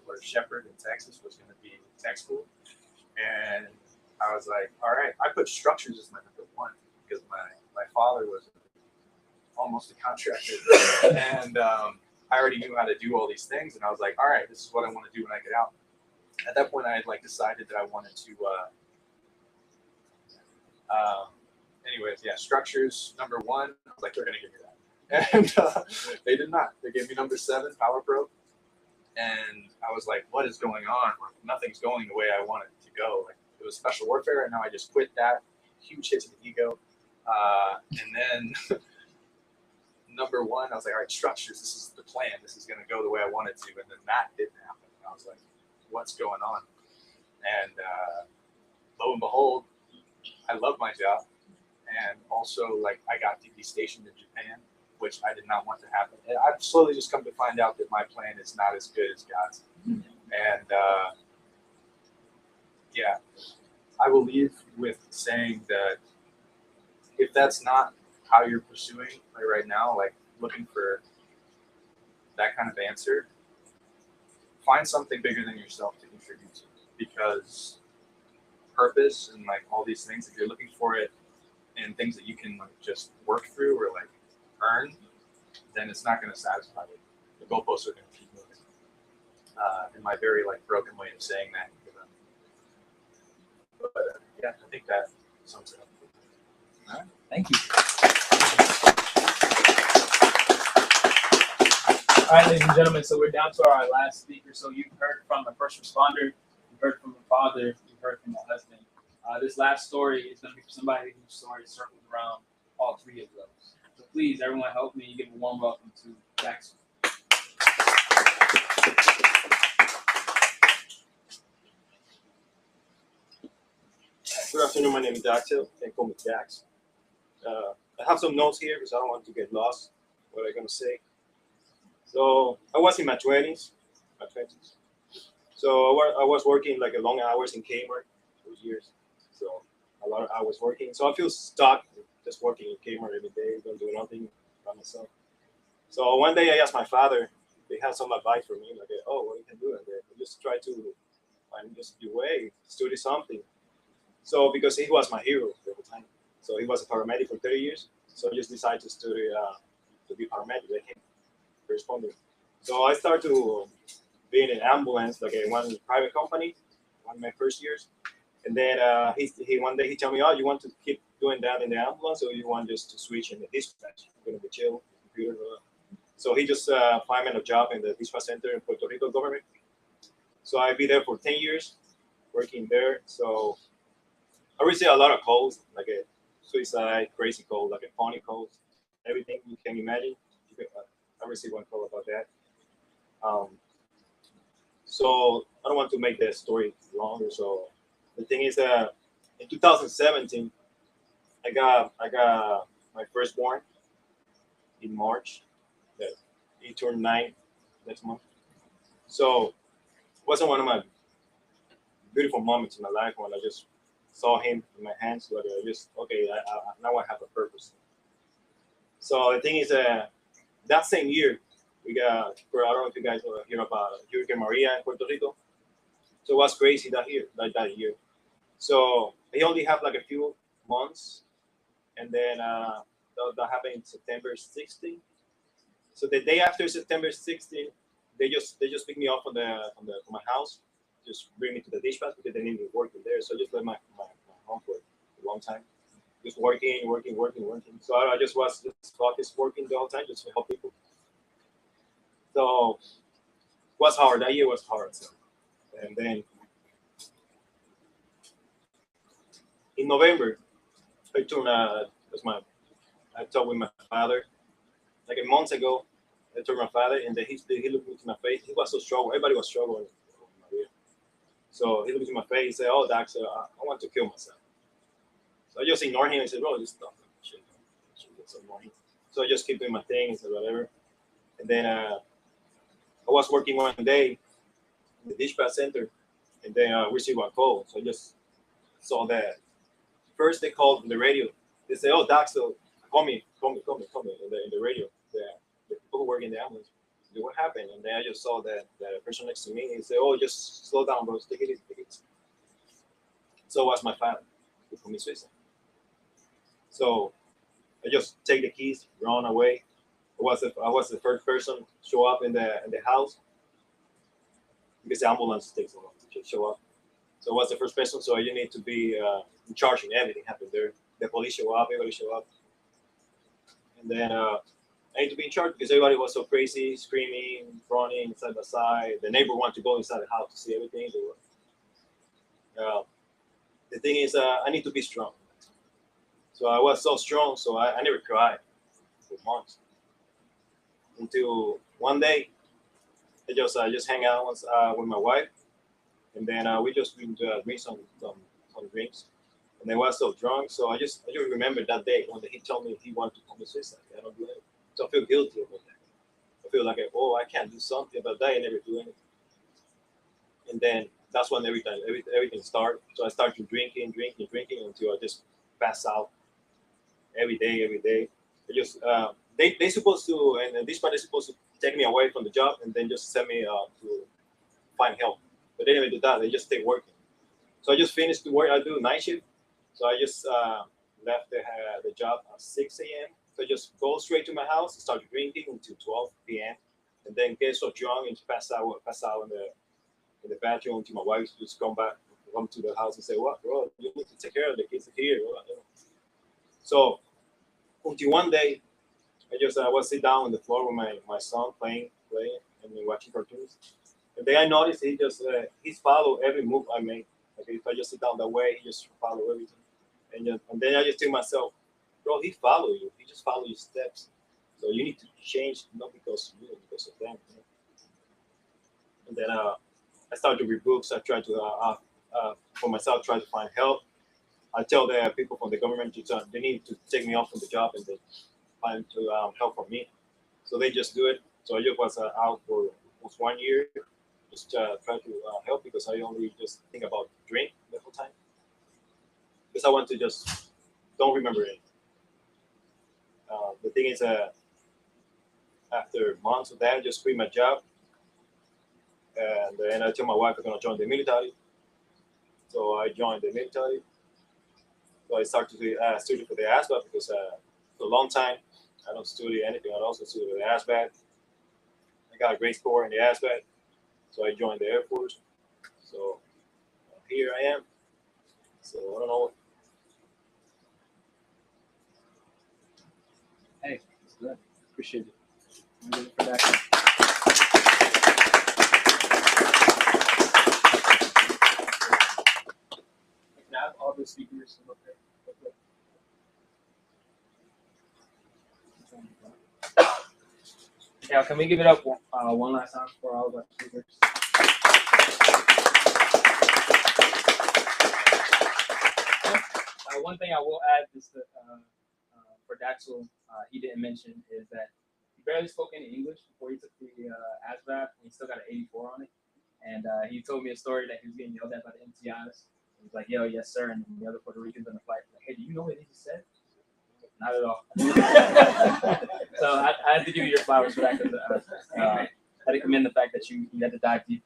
or Shepherd in Texas was going to be tech school. And I was like, all right, I put structures as my number one because my father was almost a contractor, and I already knew how to do all these things, and I was like, all right, this is what I want to do when I get out. At that point, I had like decided that I wanted to. Anyways, yeah, structures number one. I was like, they're gonna give me that, and they did not. They gave me number 7, Power Pro, and I was like, what is going on? Nothing's going the way I want it to go. Like it was special warfare, and now I just quit that. Huge hit to the ego, and then. Number 1, I was like, all right, structures, this is the plan. This is going to go the way I want it to. And then that didn't happen. I was like, what's going on? And lo and behold, I love my job. And also, like, I got to be stationed in Japan, which I did not want to happen. And I've slowly just come to find out that my plan is not as good as God's. And yeah, I will leave with saying that if that's not how you're pursuing right now, like looking for that kind of answer, find something bigger than yourself to contribute to, because purpose and like all these things, if you're looking for it in things that you can like just work through or like earn, then it's not going to satisfy you. The goalposts are going to keep moving. In my very like broken way of saying that, but yeah, I think that sums it up. All right, thank you. All right, ladies and gentlemen, so we're down to our last speaker. So you've heard from a first responder, you've heard from a father, you've heard from a husband. This last story is going to be for somebody whose story circles around all 3 of those. So please, everyone help me give a warm welcome to Jackson. Good afternoon, my name is Daxel. You can call me Dax. I have some notes here because I don't want to get lost what I'm going to say. So I was in my 20s. So I was working like long hours in Kmart for years. So a lot of hours working. So I feel stuck just working in Kmart every day, don't do nothing by myself. So one day I asked my father, they had some advice for me, like, oh, what you can do? And they just try to find just your way, study something. So because he was my hero at the time. So he was a paramedic for 30 years. So I just decided to study to be paramedic like him. Responder. So I started to be in an ambulance, like one private company, one of my first years. And then he one day he told me, oh, you want to keep doing that in the ambulance, or you want just to switch in the dispatch? You're gonna be chill, computer. So he just found me a job in the dispatch center in Puerto Rico government. So I be there for 10 years, working there. So I received a lot of calls, like a suicide, crazy calls, like a funny calls, everything you can imagine. I received one call about that. So I don't want to make the story longer. So the thing is that in 2017, I got my firstborn in March. That he turned 9 next month. So it wasn't one of my beautiful moments in my life when I just saw him in my hands. But I just now I have a purpose. So the thing is that same year, we got, I don't know if you guys hear about Hurricane Maria in Puerto Rico. So it was crazy that year. So he only have like a few months, and then that happened in September 16. So the day after September 16, they just picked me up from my house, just bring me to the dispatch because they need me working there. So I just left my home for a long time, just working. So I just was focused working the whole time, just to help people. So it was hard. That year was hard. So. And then in November, I talked with my father like a month ago. I told my father, and then he looked into my face. He was so struggling. Everybody was struggling. So he looked into my face. He said, "Oh, Doc, so I want to kill myself." So I just ignored him and said, "Bro, just stop. Shit, so annoying." So I just keep doing my thing and said whatever. And then I was working one day in the dispatch center, and then I received a call. So I just saw that. First, they called on the radio. They say, "Oh, Doc, so call me in the radio." The people who work in the ambulance. What happened? And then I just saw that person next to me. He said, "Oh, just slow down, bro. Take it easy." So was my father who committed suicide. So I just take the keys, run away. I was the first person to show up in the house because the ambulance takes a long to show up. So I was the first person. So you need to be in charge and everything happened there. The police show up, everybody show up, and then I need to be in charge because everybody was so crazy, screaming, running side by side. The neighbor wanted to go inside the house to see everything. The thing is, I need to be strong. So I was so strong, so I never cried for months. Until one day, I just hang out with my wife, and then we just drink some drinks. And I was so drunk, so I just remember that day when he told me he wanted to commit suicide. I don't do it, so I feel guilty about that. I feel like, oh, I can't do something about that. I never do anything. And then that's when everything started. So I started drinking until I just pass out every day. I just they supposed to, and this part is supposed to take me away from the job and then just send me to find help. But they never do that. They just stay working. So I just finished the work. I do night shift. So I just left the job at 6 a.m. So I just go straight to my house, start drinking until 12 p.m. and then get so drunk and pass out in the bathroom until my wife just come to the house and say, "What, bro? You need to take care of the kids here." So until one day, I was sit down on the floor with my son playing and watching cartoons. And then I noticed he's follow every move I make. Like if I just sit down that way, he just follow everything. And then I just think myself, bro, he follow you. He just follow your steps. So you need to change, not because of you, because of them. And then I started to read books. I tried to for myself try to find help. I tell the people from the government they need to take me off from the job and they find to help for me. So they just do it. So I just was out for almost 1 year, just try to help because I only just think about drink the whole time. Because I want to just don't remember it. The thing is, after months of that, I just quit my job, and then I tell my wife I'm gonna join the military. So I joined the military. So I started to study for the ASVAB because for a long time I don't study anything. I also study the ASVAB. I got a great score in the ASVAB, so I joined the Air Force. So here I am. So I don't know. Hey, it's good. Appreciate it. I'm good for that. Can I have all the speakers up there? Yeah, can we give it up one last time for all of our speakers? One thing I will add is that for Daxel, he didn't mention is that he barely spoke any English before he took the ASVAB, and he still got an 84 on it. And he told me a story that he was getting yelled at by the MTIs. He was like, "Yo, yes, sir," and the other Puerto Ricans on the flight like, "Hey, do you know what he just said?" Not at all. So I had to give you your flowers for that because I had to commend the fact that you had to dive deep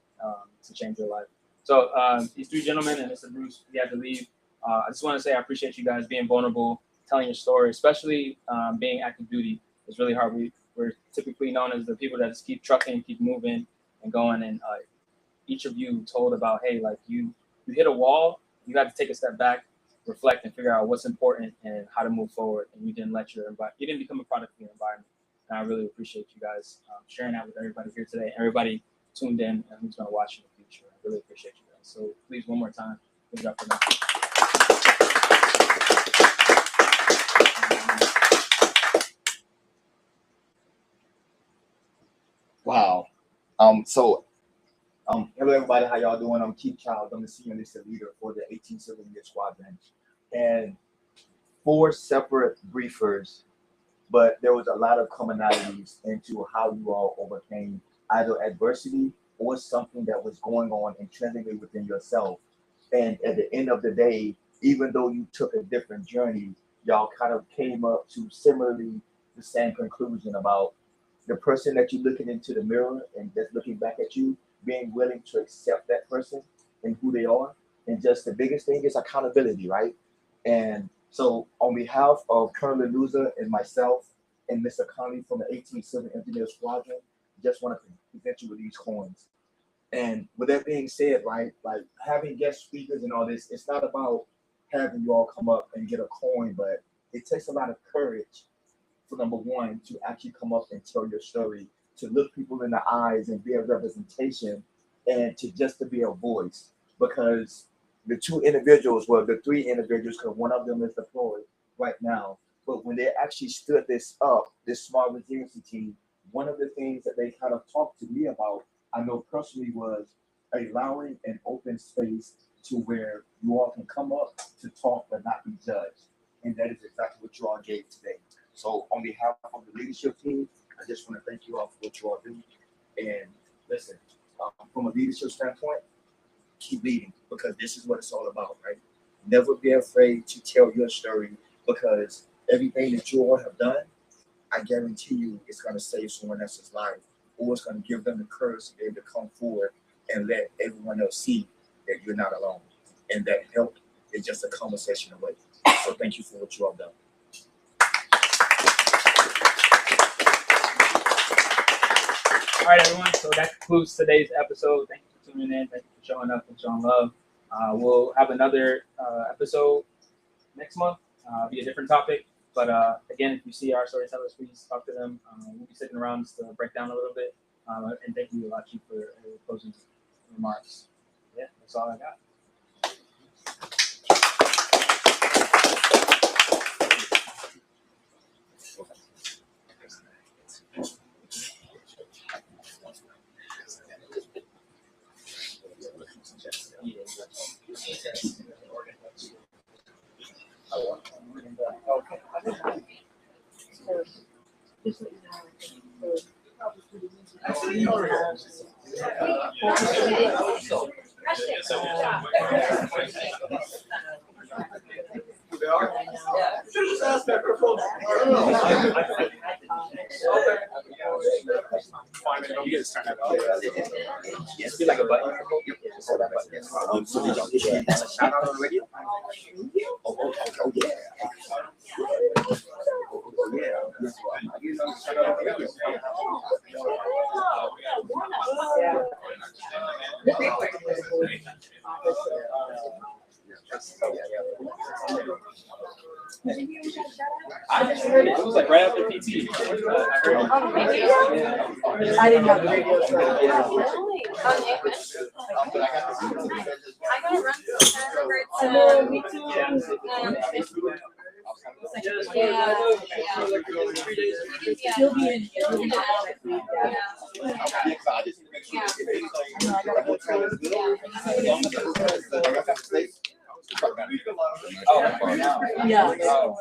to change your life. So these three gentlemen and Mr. Bruce, we had to leave. I just want to say I appreciate you guys being vulnerable, telling your story, especially being active duty. It's really hard. We're typically known as the people that just keep trucking, keep moving and going. And each of you told about, hey, like you hit a wall, you got to take a step back, reflect, and figure out what's important and how to move forward. And you didn't you didn't become a product of your environment. And I really appreciate you guys sharing that with everybody here today. Everybody tuned in and who's going to watch in the future. I really appreciate you guys. So please, one more time, give it up for them. Wow. Hello everybody, how y'all doing? I'm Keith Child. I'm the senior enlisted leader for the 18 Civil Unit Squadron. And 4 separate briefers, but there was a lot of commonalities into how you all overcame either adversity or something that was going on intrinsically within yourself. And at the end of the day, even though you took a different journey, y'all kind of came up to similarly the same conclusion about the person that you're looking into the mirror and that's looking back at you, being willing to accept that person and who they are, And just the biggest thing is accountability, right? And so on behalf of Colonel Luza and myself and Mr. Conley from the 18th Civil Engineer Squadron, just want to present you with these coins. And with that being said, right, like having guest speakers and all this, it's not about having you all come up and get a coin, but it takes a lot of courage for number one to actually come up and tell your story, to look people in the eyes and be a representation, and to be a voice. Because the two individuals, well, the three individuals, because one of them is deployed right now, but when they actually stood this up, this small resiliency team, one of the things that they kind of talked to me about, I know personally, was allowing an open space to where you all can come up to talk but not be judged. And that is exactly what you all gave today. So on behalf of the leadership team, I just want to thank you all for what you all do. And listen, from a leadership standpoint, keep leading, because this is what it's all about, right? Never be afraid to tell your story, because everything that you all have done, I guarantee you it's going to save someone else's life, or it's going to give them the courage to be able to come forward and let everyone else see that you're not alone, and that help is just a conversation away. So thank you for what you all done. All right, everyone. So that concludes today's episode. Thank you for tuning in. Thank you for showing up and showing love. We'll have another episode next month. Be a different topic. But again, if you see our storytellers, please talk to them. We'll be sitting around just to break down a little bit. And thank you, Lachi, for your closing remarks. Yeah, that's all I got. Yes, be like a button. So that button. So did y'all get a shout out on the radio? Oh yeah. Oh yeah. You know, shout out on the radio. I just heard it. It was like right after PT. I heard it. I didn't have the radio. So. I gotta run to Me too. He'll be in here. He'll be Oh, yeah. So,